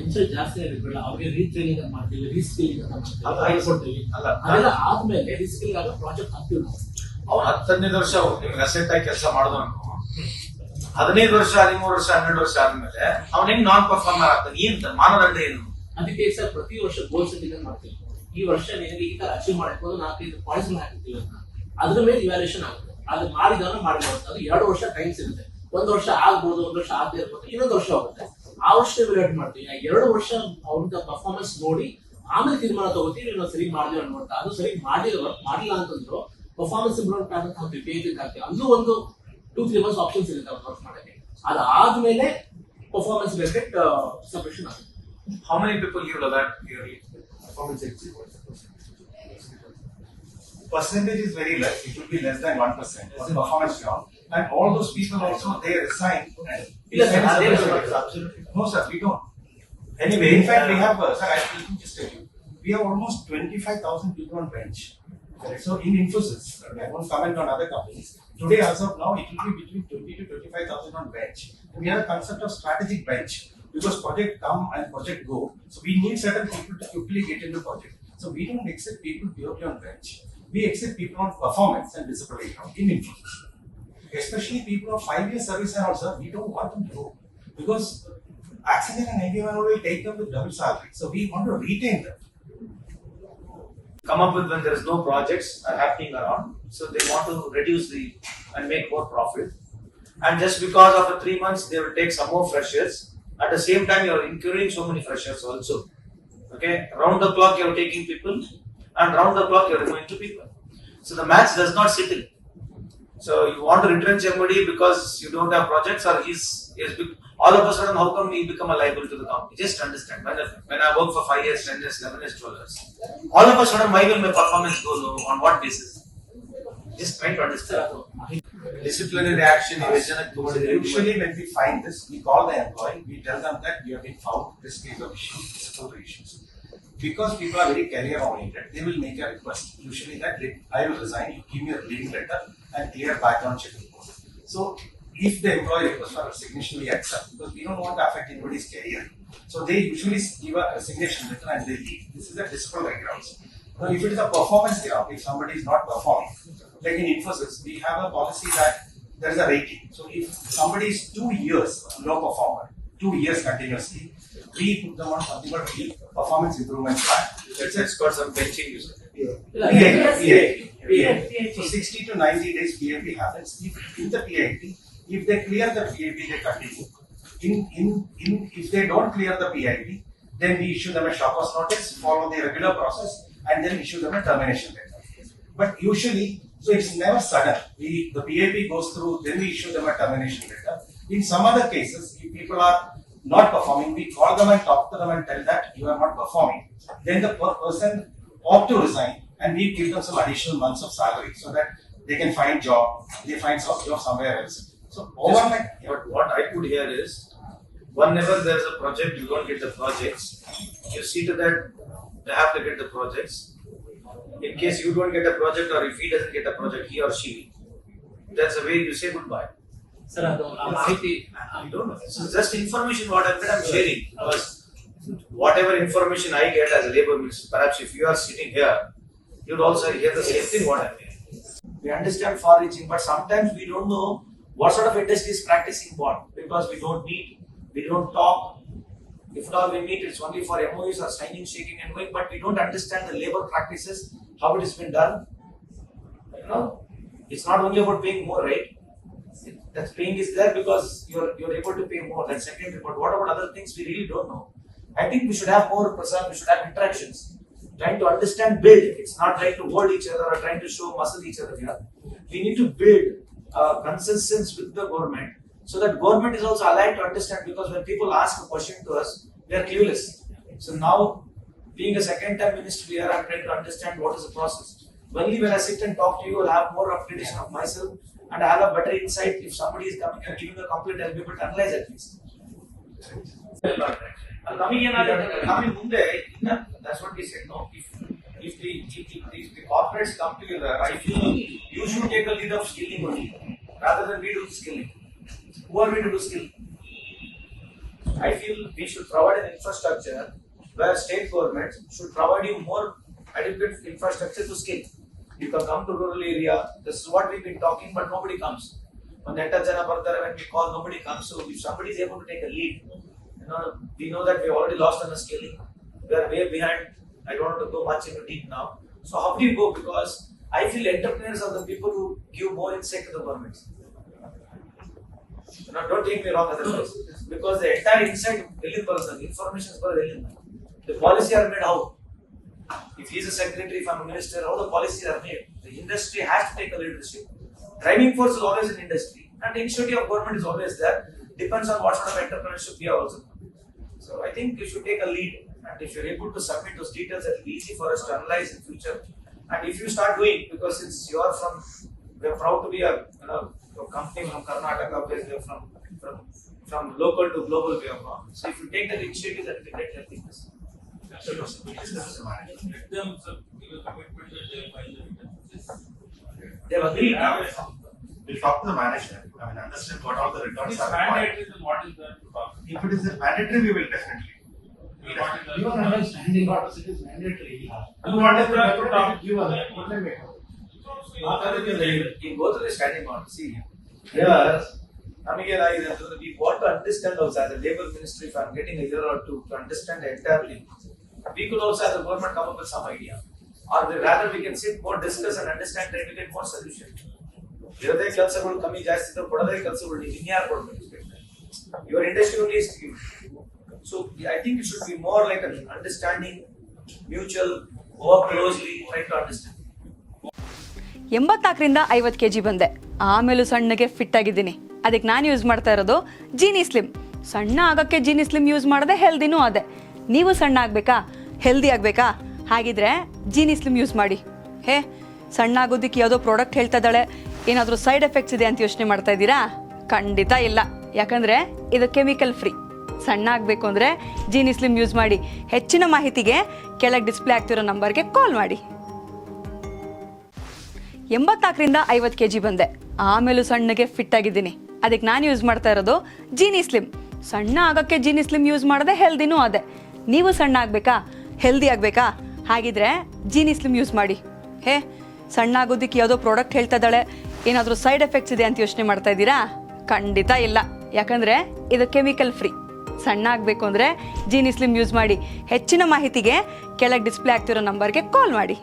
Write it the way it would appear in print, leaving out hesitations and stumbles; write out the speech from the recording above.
Inset ಜಾಸ್ತಿ ಆಗಿರಲ್ಲ, ಅವ್ರಿಗೆ ರೀಟ್ರೈನಿಂಗ್ ಅಂತ ಮಾಡ್ತೀವಿ, ರೀಸ್ಕಿಲಿಂಗ್ ಅಂತ ಮಾಡ್ತೀವಿ, ಕೊಡ್ತೀವಿ. ಅದೆಲ್ಲ ಆದ್ಮೇಲೆ ರೀಸ್ಕಿಲಿಂಗ್ ಆಗೋ ಪ್ರಾಜೆಕ್ಟ್ ಹಾಕ್ತೀವಿ ನಾವು. ಅವ್ನು 10-15 ವರ್ಷ ನಿಮ್ಗೆ ಅಸೆಟ್ ಆಗಿ ಕೆಲಸ ಮಾಡಿದವನು 15 ವರ್ಷ 13 ವರ್ಷ 12 ವರ್ಷ ಆದ್ಮೇಲೆ ಅವ್ನ ಹೆಂಗ್ ನಾನ್ ಪರ್ಫಾರ್ಮರ್ ಆಗ್ತಾನೆ? ಏನ್ ಮಾನದಂಡ ಏನು? ಅದಕ್ಕೆ ಸರ್ ಪ್ರತಿ ವರ್ಷ ಗೋಲ್ ಸೆಟ್ಟಿಂಗ್ ಮಾಡ್ತೀವಿ. ಈ ವರ್ಷ ನಿನಗೆ ಈ ತರ ಅಚೀವ್ ಮಾಡಬಹುದು 4-5 ಪಾಯಿಂಟ್ಸ್ ಹಾಕಿರ್ತೀವಿ ಅಂತ. ಅದ್ರ ಮೇಲೆ ಇವ್ಯಾಲ್ಯೂಯೇಷನ್ ಆಗುತ್ತೆ. ಅದು ಮಾಡಿದವನ್ನ ಮಾಡಿರ್ಬೋದು. ಅದು 2 ವರ್ಷ ಟೈಮ್ ಸಿಗುತ್ತೆ. 1 ವರ್ಷ ಆಗ್ಬೋದು, 1 ವರ್ಷ ಆಗದೆ ಇರ್ಬೋದು, ಇನ್ನೊಂದು ವರ್ಷ ಹೋಗುತ್ತೆ. ಆ ವರ್ಷ ಇವ್ಯಾಲ್ಯೂಯೇಟ್ ಮಾಡ್ತೀವಿ. 2 ವರ್ಷ ಅವ್ರ ಪರ್ಫಾರ್ಮೆನ್ಸ್ ನೋಡಿ ಆಮೇಲೆ ತೀರ್ಮಾನ ತಗೋತೀವಿ ನಾವು ಸರಿ ಮಾಡಿದ್ವಿ ಅನ್ಬೋತ. ಅದು ಸರಿ ಮಾಡಿಲ್ಲ ಅಂತಂದ್ರು ಪರ್ಫಾರ್ಮೆನ್ಸ್ ಇಂಪ್ರೂವ್ಮೆಂಟ್ ಅಂತ ಹಾಕ್ತೀವಿ, ಪೇಜ್ ಹಾಕ್ತೀವಿ. ಅಲ್ಲೂ ಒಂದು 2-3 ಮಂತ್ಸ್ ಆಪ್ಷನ್ಸ್ ಇರುತ್ತೆ ಅವ್ರು ವರ್ಕ್ ಮಾಡಕ್ಕೆ. ಅದಾದ್ಮೇಲೆ ಪರ್ಫಾರ್ಮೆನ್ಸ್ ರಿಲೇಟೆಡ್ ಸೆಪರೇಷನ್ ಆಗುತ್ತೆ. How many people you know that yearly? Percentage is very less. It will be less than 1%. It's a performance job. And all those people also, they resign. Absolutely. No, sir, we don't. Anyway, in fact, we have, sir, I will just tell you, we have almost 25,000 people on bench. So in Infosys, I won't comment on other companies. Today, as of now, it will be between 20 to 25,000 on bench. And we have a concept of strategic bench because project come and project go. So we need certain people to quickly get into project. So we don't accept people purely on bench. We accept people on performance and disciplinary ground in Infosys. Especially people of 5-year service and also, we don't want them to go because accident and 91 will take them with double salary. So we want to retain them. Come up with when there is no projects happening around, so they want to reduce and make more profit. And just because of the 3 months, they will take some more freshers. At the same time, you are incurring so many freshers also. Okay, round the clock you are taking people, and round the clock you are removing to people. So the match does not settle. So you want to retrench somebody because you don't have projects, or he's all of a sudden how come he become a liability to the company? Just understand. When I work for 5 years, 10 years, 11 years, 12 years, all of a sudden why will my performance go low? On what basis? Just try to understand. Disciplinary action. Usually when we find this, we call the employee, we tell them that you have been found this case of issues, disciplinary issues. Because people are very career oriented, they will make a request. Usually that I will resign, you give me a leaving letter and clear background check report. So if the employee requests for resignation, we accept because we don't want to affect anybody's career. So they usually give a resignation letter and they leave. This is a disciplinary grounds. Now if it is a performance ground, if somebody is not performing, like in Infosys, we have a policy that there is a rating. So if somebody is 2 years low performer, 2 years continuously, we put them on something called performance improvement plan. It's got some benching use. PIP. So 60 to 90 days PIP happens. If in the PIP, if they clear the PIP, they continue. If they don't clear the PIP, then we issue them a shock cause notice, follow the regular process, and then issue them a termination letter. But usually, so it's never sudden. The PIP goes through, then we issue them a termination letter. In some other cases, if people are not performing, we call them and talk to them and tell that you are not performing. Then the person ought to resign and we give them some additional months of salary so that they can find job, they find some job somewhere else. So overnight. But what I could hear is, whenever there is a project, you don't get the projects. You see to that they have to get the projects. In case you don't get a project, or if he doesn't get a project, he or she, that's the way you say goodbye. Sir, I don't know. This is just information what I'm sharing. Because whatever information I get as a labor minister, perhaps if you are sitting here, you'd also hear the same thing what I'm hearing. We understand far-reaching, but sometimes we don't know what sort of industry is practicing what, because we don't meet, we don't talk. If at all we meet, it's only for MOUs or signing, shaking and going, but we don't understand the labor practices, how it has been done. You know, it's not only about paying more, right? That paying is there because you're able to pay more. That's secondary. But what about other things we really don't know? I think we should have more presence, we should have interactions. Trying to understand, build. It's not trying to hold each other or trying to show muscle each other here. We need to build consensus with the government so that government is also aligned to understand, because when people ask a question to us, they are clueless. So now, being a second-time minister here, I'm trying to understand what is the process. Only when I sit and talk to you, I'll have more updatation of myself and I'll have a better insight. If somebody is coming and giving a complaint, I'll be able to analyze at least. That's what we said. No, if the corporates come together, I feel you should take a lead of skilling only, rather than we do skilling. Who are we to do skilling? I feel we should provide an infrastructure where state governments should provide you more adequate infrastructure to scale. You can come to rural area. This is what we've been talking, but nobody comes. When we call, nobody comes. So if somebody is able to take a lead, we know that we have already lost on the scaling. We are way behind. I don't want to go much into deep now. So how do you go? Because I feel entrepreneurs are the people who give more insight to the governments. Don't take me wrong, otherwise. Because the entire insight, information is for the policy are made how? If he is a secretary, if I'm a minister, how the policies are made? The industry has to take a leadership. Driving force is always in industry, and the initiative of government is always there. Depends on what sort of entrepreneurship we are also. So I think you should take a lead, and if you're able to submit those details, it will be easy for us to analyze in future. And if you start doing, because since you are from, we are proud to be a company from Karnataka, where from local to global we have gone. So if you take that initiative, that will be great helping us. They have agreed now. We'll talk to the management. I mean, understand what all the returns are required. What is there to talk? If it is mandatory, we will definitely. You are understanding what it is mandatory. And what is there to talk? You are You go to the standing order. See, here, we want to understand also as a labor ministry, if I'm getting a year or two to understand the entire thing, we could also as a government come up with some idea. Or rather we can sit more, discuss and understand, try to get more solution. ಇರೋದೇ ಕೆಲಸಗಳು ಕಮ್ಮಿ ಜಾಸ್ತಿ ಇದ್ರೆ ಕೊಡೋದೇ ಕೆಲಸಗಳು ನೀವು ಇನ್ಯಾರು ಕೊಡ್ಬೇಕು your industry only is so I think it should be more like an understanding mutual work closely try to understand 84ರಿಂದ 50 kg ಬಂದೆ. ಆಮೇಲೂ ಸಣ್ಣಗೆ ಫಿಟ್ ಆಗಿದ್ದೀನಿ. ಅದಕ್ಕೆ ನಾನು ಯೂಸ್ ಮಾಡ್ತಾ ಇರೋದು ಜೀನಿ ಸ್ಲಿಮ್. ಸಣ್ಣ ಆಗೋಕ್ಕೆ ಜೀನಿ ಸ್ಲಿಮ್ ಯೂಸ್ ಮಾಡಿದೆ, ಹೆಲ್ದಿನೂ ಅದೇ. ನೀವು ಸಣ್ಣ ಆಗಬೇಕಾ, ಹೆಲ್ದಿ ಆಗಬೇಕಾ? ಹಾಗಿದ್ರೆ ಜೀನಿ ಸ್ಲಿಮ್ ಯೂಸ್ ಮಾಡಿ. ಸಣ್ಣ ಆಗೋದಕ್ಕೆ ಯಾವುದೋ ಪ್ರಾಡಕ್ಟ್ ಹೇಳ್ತಾ ಇದ್ದಾಳೆ, ಏನಾದರೂ ಸೈಡ್ ಎಫೆಕ್ಟ್ಸ್ ಇದೆ ಅಂತ ಯೋಚನೆ ಮಾಡ್ತಾ ಇದ್ದೀರಾ? ಖಂಡಿತ ಇಲ್ಲ. ಯಾಕಂದರೆ ಇದು ಕೆಮಿಕಲ್ ಫ್ರೀ. ಸಣ್ಣ ಆಗಬೇಕು ಅಂದರೆ ಜೀನಿ ಸ್ಲಿಮ್ ಯೂಸ್ ಮಾಡಿ. ಹೆಚ್ಚಿನ ಮಾಹಿತಿಗೆ ಕೆಳಗೆ ಡಿಸ್ಪ್ಲೇ ಆಗ್ತಿರೋ ನಂಬರ್ಗೆ ಕಾಲ್ ಮಾಡಿ. 84ರಿಂದ 50 kg ಬಂದೆ. ಆಮೇಲೂ ಸಣ್ಣಗೆ ಫಿಟ್ ಆಗಿದ್ದೀನಿ. ಅದಕ್ಕೆ ನಾನು ಯೂಸ್ ಮಾಡ್ತಾ ಇರೋದು ಜೀನಿ ಸ್ಲಿಮ್. ಸಣ್ಣ ಆಗೋಕ್ಕೆ ಜೀನಿ ಸ್ಲಿಮ್ ಯೂಸ್ ಮಾಡಿದೆ, ಹೆಲ್ದಿನೂ ಅದೇ. ನೀವು ಸಣ್ಣ ಆಗಬೇಕಾ, ಹೆಲ್ದಿ ಆಗಬೇಕಾ? ಹಾಗಿದ್ರೆ ಜೀನಿ ಸ್ಲಿಮ್ ಯೂಸ್ ಮಾಡಿ. ಸಣ್ಣ ಆಗೋದಕ್ಕೆ ಯಾವುದೋ ಪ್ರಾಡಕ್ಟ್ ಹೇಳ್ತಾ ಇದ್ದಾಳೆ, ಏನಾದರೂ ಸೈಡ್ ಎಫೆಕ್ಟ್ಸ್ ಇದೆ ಅಂತ ಯೋಚನೆ ಮಾಡ್ತಾ ಇದ್ದೀರಾ? ಖಂಡಿತ ಇಲ್ಲ. ಯಾಕಂದರೆ ಇದು ಕೆಮಿಕಲ್ ಫ್ರೀ. ಸಣ್ಣ ಆಗಬೇಕು ಅಂದರೆ ಜೀನಿ ಸ್ಲಿಮ್ ಯೂಸ್ ಮಾಡಿ. ಹೆಚ್ಚಿನ ಮಾಹಿತಿಗೆ ಕೆಳಗೆ ಡಿಸ್ಪ್ಲೇ ಆಗ್ತಿರೋ ನಂಬರ್ಗೆ ಕಾಲ್ ಮಾಡಿ.